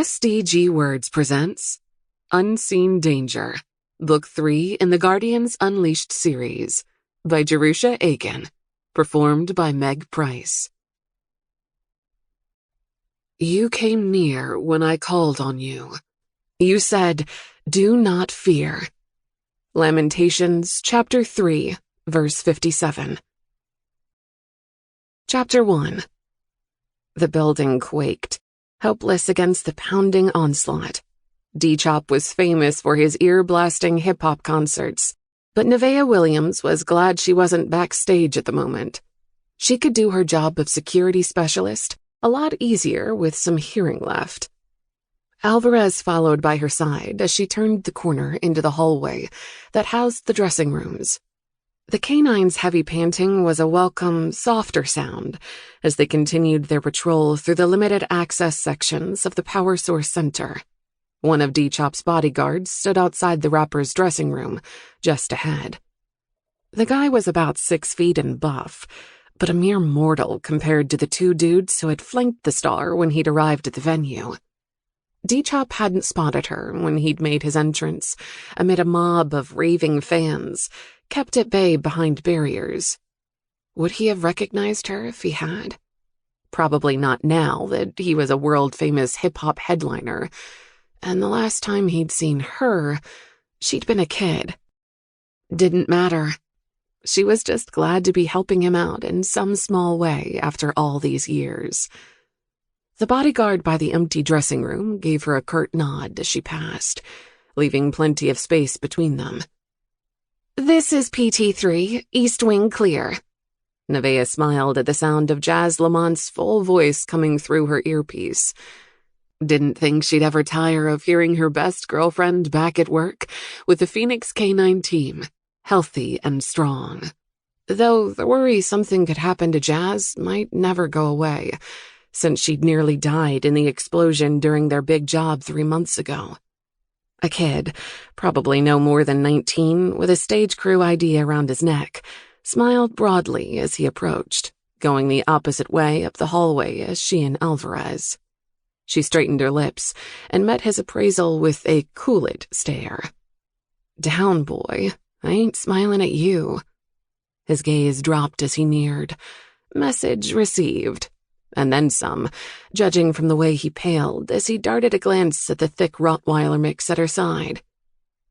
SDG Words presents Unseen Danger, Book 3 in the Guardians Unleashed series, by Jerusha Agen, performed by Meg Price. You came near when I called on you. You said, "Do not fear." Lamentations, chapter 3, verse 57. Chapter 1. The building quaked, helpless against the pounding onslaught. D-Chop was famous for his ear-blasting hip-hop concerts, but Nevaeh Williams was glad she wasn't backstage at the moment. She could do her job of security specialist a lot easier with some hearing left. Alvarez followed by her side as she turned the corner into the hallway that housed the dressing rooms. The canine's heavy panting was a welcome, softer sound as they continued their patrol through the limited access sections of the Power Source Center. One of D-Chop's bodyguards stood outside the rapper's dressing room, just ahead. The guy was about 6 feet and buff, but a mere mortal compared to the two dudes who had flanked the star when he'd arrived at the venue. D-Chop hadn't spotted her when he'd made his entrance, amid a mob of raving fans, kept at bay behind barriers. Would he have recognized her if he had? Probably not now that he was a world-famous hip-hop headliner, and the last time he'd seen her, she'd been a kid. Didn't matter. She was just glad to be helping him out in some small way after all these years. The bodyguard by the empty dressing room gave her a curt nod as she passed, leaving plenty of space between them. "This is PT3, East Wing Clear." Nevaeh smiled at the sound of Jazz Lamont's full voice coming through her earpiece. Didn't think she'd ever tire of hearing her best girlfriend back at work with the Phoenix K-9 team, healthy and strong. Though the worry something could happen to Jazz might never go away, since she'd nearly died in the explosion during their big job 3 months ago. A kid, probably no more than 19, with a stage crew ID around his neck, smiled broadly as he approached, going the opposite way up the hallway as she and Alvarez. She straightened her lips and met his appraisal with a cool-it stare. "Down, boy. I ain't smiling at you." His gaze dropped as he neared. Message received. And then some, judging from the way he paled as he darted a glance at the thick Rottweiler mix at her side.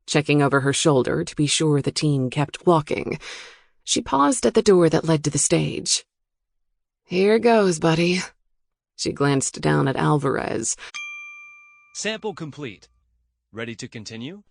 Checking over her shoulder to be sure the teen kept walking, she paused at the door that led to the stage. "Here goes, buddy." She glanced down at Alvarez. "Sample complete. Ready to continue?"